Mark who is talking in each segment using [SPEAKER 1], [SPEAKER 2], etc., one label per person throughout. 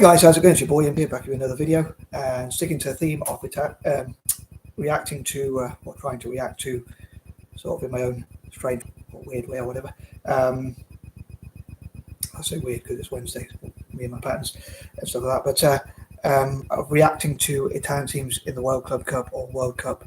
[SPEAKER 1] guys, how's it going? It's your boy Ian back with another video, and sticking to the theme of reacting to or trying to react to, sort of in my own strange or weird way or whatever. I say weird because it's Wednesday, me and my patterns and stuff like that. But reacting to Italian teams in the World Club Cup or World Cup,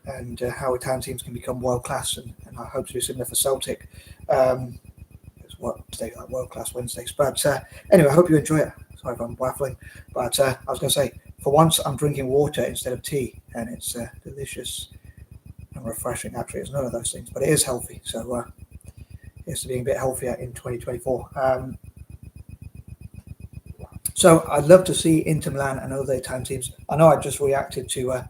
[SPEAKER 1] and how Italian teams can become world class, and I hope to do similar for Celtic. It's world class Wednesdays. But anyway, I hope you enjoy it. Sorry if I'm waffling, but I was going to say, for once I'm drinking water instead of tea, and it's delicious and refreshing. Actually, it's none of those things, but it is healthy, so it's being a bit healthier in 2024. So I'd love to see Inter Milan and other Italian teams. I know I just reacted to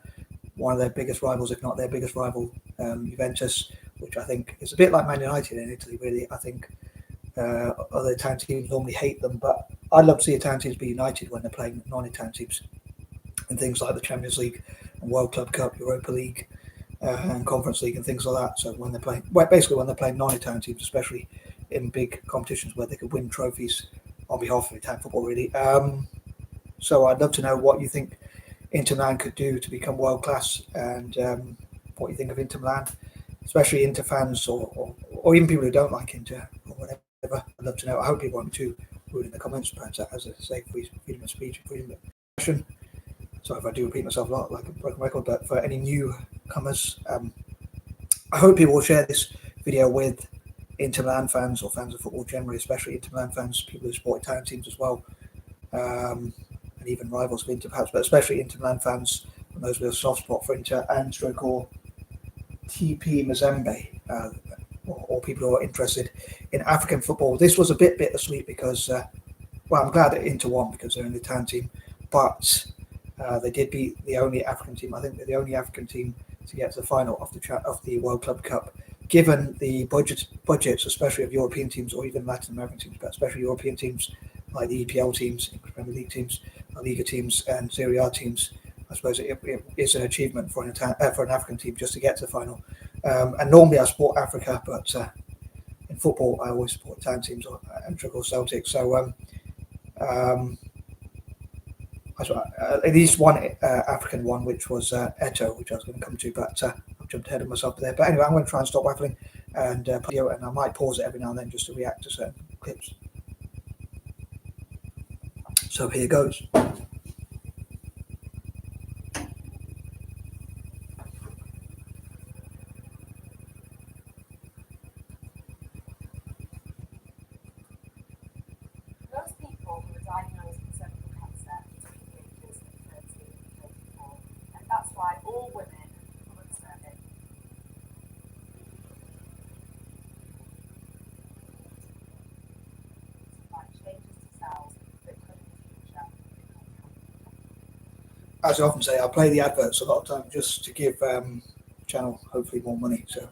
[SPEAKER 1] one of their biggest rivals, if not their biggest rival, Juventus, which I think is a bit like Man United in Italy, really. I think other Italian teams normally hate them, but I'd love to see Italian teams be united when they're playing non-Italian teams in things like the Champions League and World Club Cup, Europa League, and Conference League and things like that. So when they're playing, well, basically when they're playing non-Italian teams, especially in big competitions where they could win trophies on behalf of Italian football, really. So I'd love to know what you think Inter Milan could do to become world class, and what you think of Inter Milan, especially Inter fans or even people who don't like Inter or whatever. I'd love to know. I hope people want to put in the comments, perhaps, as I say, freedom of speech, freedom of expression. Sorry if I do repeat myself a lot, like a broken record, but for any newcomers, I hope people will share this video with Inter Milan fans or fans of football generally, especially Inter Milan fans, people who support Italian teams as well, and even rivals of Inter perhaps, but especially Inter Milan fans and those with a soft spot for Inter and stroke or TP Mazembe, or people who are interested in African football. This was a bit bittersweet because, well, I'm glad that Inter won because they're an Italian team, but they did beat the only African team. I think they're the only African team to get to the final of the World Club Cup. Given the budgets, especially of European teams or even Latin American teams, but especially European teams like the EPL teams, English Premier League teams, La Liga teams, and Serie A teams, I suppose it is an achievement for an African team just to get to the final. And normally I support Africa, but in football I always support Italian teams and Celtic. So at least one African one, which was Eto, which I was going to come to, but I've jumped ahead of myself there. But anyway, I'm going to try and stop waffling and video, and I might pause it every now and then just to react to certain clips. So here goes.
[SPEAKER 2] Most people who are diagnosed with cervical cancer between the ages of 30 and 34, and that's why all women come and serve it. Like changes to cells that could in the future become cancer.
[SPEAKER 1] As I often say, I play the adverts a lot of time just to give channel hopefully more money. So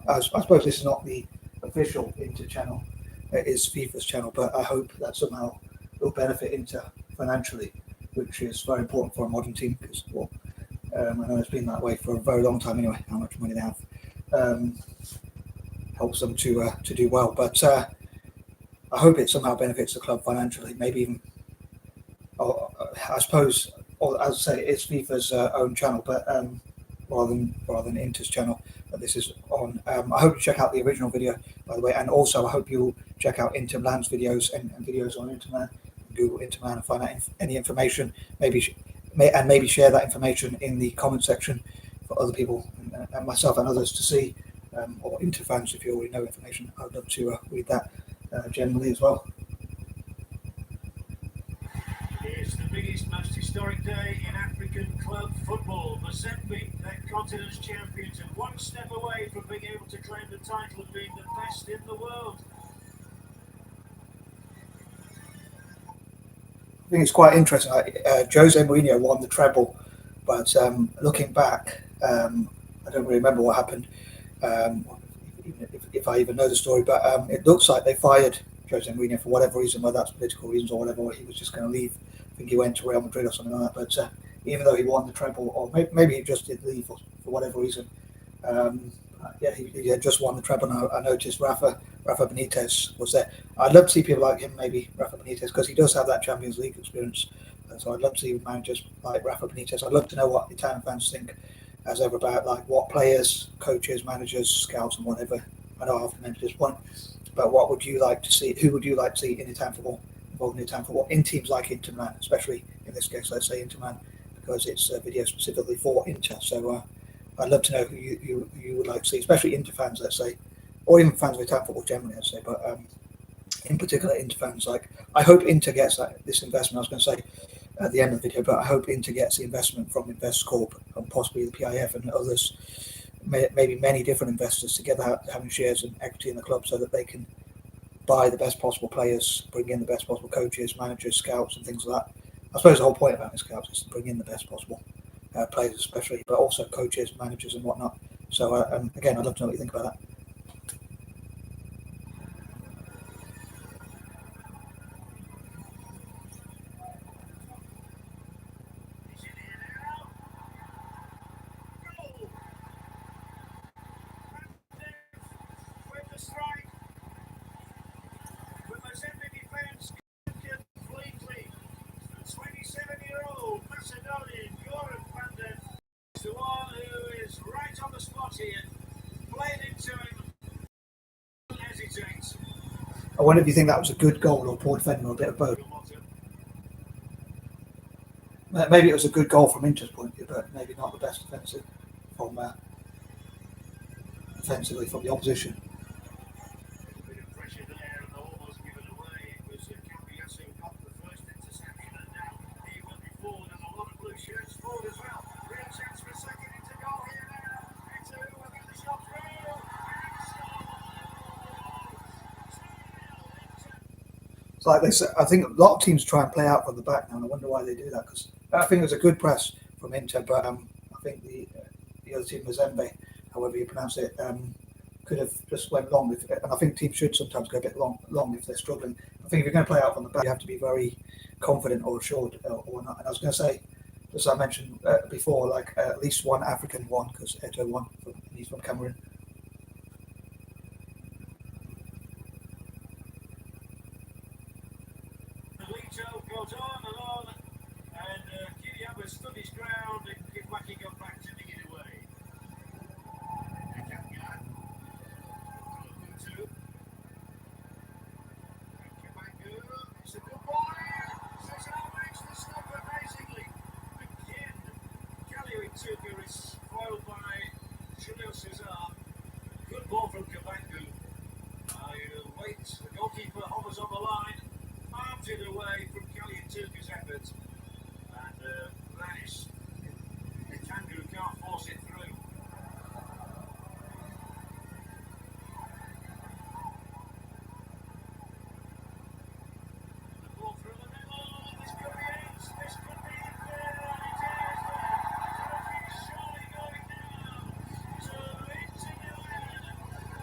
[SPEAKER 1] I suppose this is not the official Inter channel. It is FIFA's channel, but I hope that somehow it will benefit Inter financially, which is very important for a modern team because, well, I know it's been that way for a very long time anyway, how much money they have helps them to do well. But I hope it somehow benefits the club financially, maybe even, I suppose, or as I say, it's FIFA's own channel, but rather than Inter's channel that this is on. I hope you check out the original video, by the way, and also I hope you'll check out Inter Milan's videos and videos on Inter Milan, Google Inter Milan and find out any information, maybe share that information in the comment section for other people and myself and others to see, or Inter fans if you already know information. I'd love to read that generally as well.
[SPEAKER 3] It's the biggest, most historic day in African club football. Mazembe, their continent's champions, and one step away from being able to claim the title of being the best in the world.
[SPEAKER 1] I think it's quite interesting. Jose Mourinho won the treble, but looking back, I don't really remember what happened, if I even know the story. But it looks like they fired Jose Mourinho for whatever reason, whether that's political reasons or whatever, or he was just going to leave. I think he went to Real Madrid or something like that. But even though he won the treble, or maybe he just did leave for whatever reason, he had just won the treble. And I noticed Rafa Benitez was there. I'd love to see people like him, maybe Rafa Benitez, because he does have that Champions League experience. So I'd love to see managers like Rafa Benitez. I'd love to know what Italian fans think, as ever, about like what players, coaches, managers, scouts, and whatever. I know I often mention this point, but what would you like to see? Who would you like to see in Italian football, involved in Italian football, in teams like Inter Milan, especially in this case, let's say Inter Milan, because it's a video specifically for Inter. So I'd love to know who you would like to see, especially Inter fans, let's say, or even fans of Italian football generally, I'd say. But in particular, Inter fans. Like, I hope Inter gets this investment. I was going to say at the end of the video, but I hope Inter gets the investment from Invest Corp and possibly the PIF and others, maybe many different investors together, having shares and equity in the club, so that they can buy the best possible players, bring in the best possible coaches, managers, scouts, and things like that. I suppose the whole point about the scouts is to bring in the best possible players, especially, but also coaches, managers, and whatnot. So again, I'd love to know what you think about that.
[SPEAKER 3] With the strike, with Mazembe defence completely. The 27-year-old Macedonian Goran Pandev is the one who is right on the spot here, played into him, hesitates.
[SPEAKER 1] I wonder if you think that was a good goal or poor defending or a bit of both. Maybe it was a good goal from Inter's point of view, but maybe not the best defensive from offensively from the opposition.
[SPEAKER 3] A bit of pressure there and almost given away. It was Cambiasso who got the first interception, and now he will be forward, and a lot of blue shirts forward as well. Real chance for a second into goal here now. Into I think the shot through.
[SPEAKER 1] It's like they said, I think a lot of teams try and play out from the back now, and I wonder why they do that, because I think it was a good press from Inter, but I think the other team, Mazembe, however you pronounce it, could have just went long with it. And I think teams should sometimes go a bit long if they're struggling. I think if you're going to play out from the back, you have to be very confident or assured or not. And I was going to say, as I mentioned before, like at least one African won, because Eto won, he's from Cameroon.
[SPEAKER 3] Goes on, and Kiriaba stood his ground, and Kiwaki got back to dig it away. It's a good ball here. Cesar makes the stop amazingly. Again, Calio is foiled by Julio Cesar. Good ball from Kabangu. Waits. The goalkeeper hovers on the line. Arms it away from Kalituka's efforts, and Ranish, the Kangaroo can't force it through. The ball through the middle, this could be it, this could be it there, and it is there. It's surely going down to Inter Milan.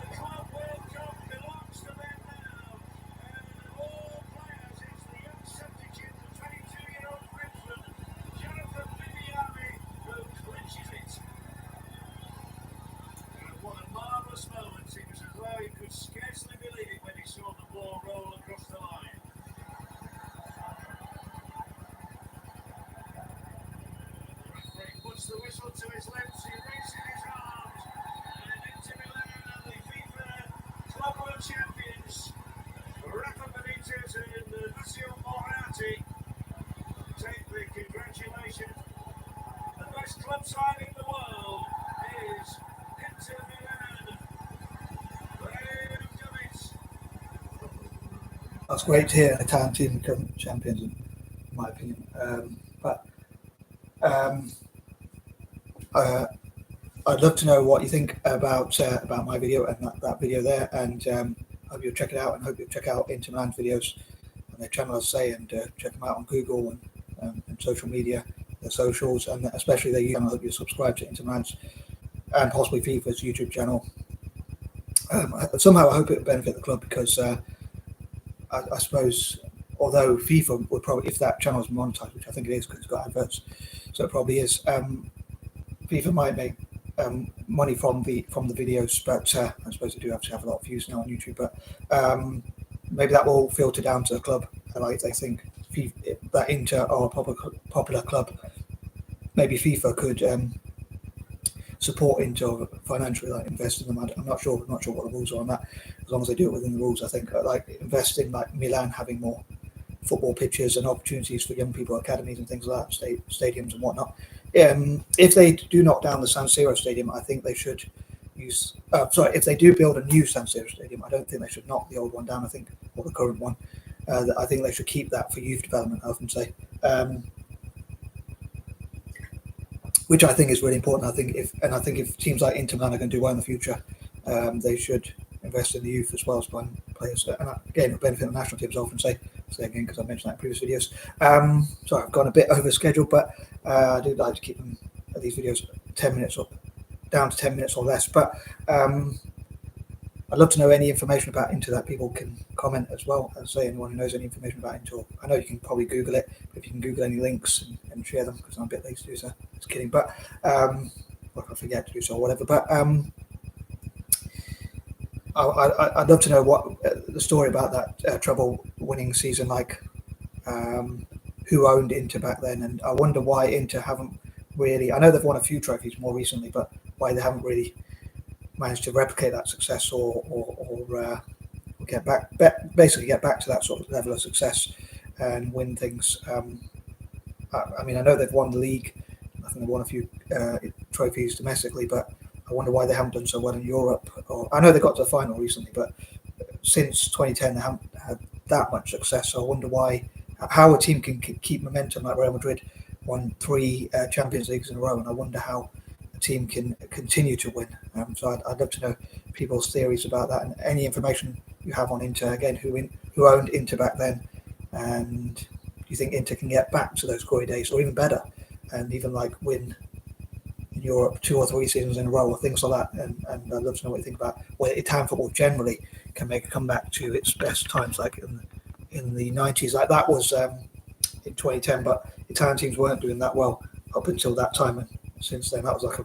[SPEAKER 3] The Club World Cup belongs to them now, and all players, it's the young substitute, the 22-year-old Frenchman, Jonathan Viviani, who clinches it. And what a marvellous moment. It was as though he could scarcely believe it when he saw the ball roll across the line. The referee puts the whistle to his lips, he raises his arms, and Inter Milan are the FIFA Club World Champions. Rafa Benitez and Lucio Moratti take the congratulations. The best club side in the world is Inter Milan. They've done it.
[SPEAKER 1] That's great to hear an Italian team become champions, in my opinion. I'd love to know what you think about my video and that video there, and hope you'll check it out, and hope you'll check out Inter Milan's videos on their channel, as I say, and check them out on Google and social media, their socials, and especially their YouTube channel. I hope you subscribe to Inter Milan's and possibly FIFA's YouTube channel. Somehow I hope it will benefit the club, because I suppose, although FIFA would probably, if that channel is monetized, which I think it is because it's got adverts, so it probably is, FIFA might make money from the videos, but I suppose they do have to have a lot of views now on YouTube. But maybe that will filter down to the club. Like they think that Inter are a popular club, maybe FIFA could support Inter financially, like invest in them. I'm not sure what the rules are on that. As long as they do it within the rules, I think like invest in like Milan having more football pitches and opportunities for young people, academies and things like that, stadiums and whatnot. If they do knock down the San Siro stadium, I think they should use. If they do build a new San Siro stadium, I don't think they should knock the old one down. I think, or the current one. I think they should keep that for youth development. I often say, which I think is really important. I think if teams like Inter Milan are going to do well in the future, they should invest in the youth as well as buying players. And again, it'll benefit the national teams. I often say again because I mentioned that in previous videos. Sorry, I've gone a bit over schedule, but I do like to keep them these videos 10 minutes up, down to 10 minutes or less. But I'd love to know any information about Inter that people can comment as well. As say, anyone who knows any information about Inter. I know you can probably Google it, but if you can Google any links and share them, because I'm a bit lazy to do so. Just kidding, but or if I forget to do so or whatever. But I'd love to know what the story about that treble-winning season, like who owned Inter back then, and I wonder why Inter haven't really. I know they've won a few trophies more recently, but why they haven't really managed to replicate that success or get back to that sort of level of success and win things. I mean, I know they've won the league. I think they've won a few trophies domestically, but I wonder why they haven't done so well in Europe. I know they got to the final recently, but since 2010 they haven't had that much success. So I wonder how a team can keep momentum like Real Madrid won 3 Champions Leagues in a row, and I wonder how a team can continue to win. So I'd love to know people's theories about that and any information you have on Inter. Again, who owned Inter back then, and do you think Inter can get back to those glory days or even better, and even like win in Europe 2 or 3 seasons in a row or things like that? And I'd love to know what you think about whether Italian football generally can make a comeback to its best times, like in the 90s, like that was in 2010. But Italian teams weren't doing that well up until that time, and since then that was like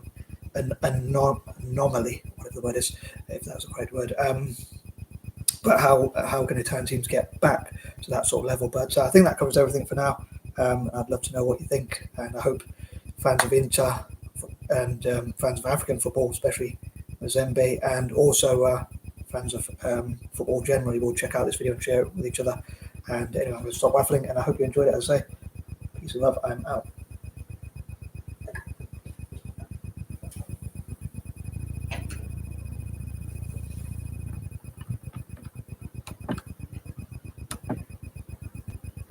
[SPEAKER 1] an anomaly, whatever the word is, if that's a correct word. But how can Italian teams get back to that sort of level? But I think that covers everything for now. I'd love to know what you think, and I hope fans of Inter and fans of African football, especially Mazembe, and also fans of football generally, will check out this video and share it with each other. And anyway, I'm going to stop waffling, and I hope you enjoyed it. As I say, peace and love. I'm out.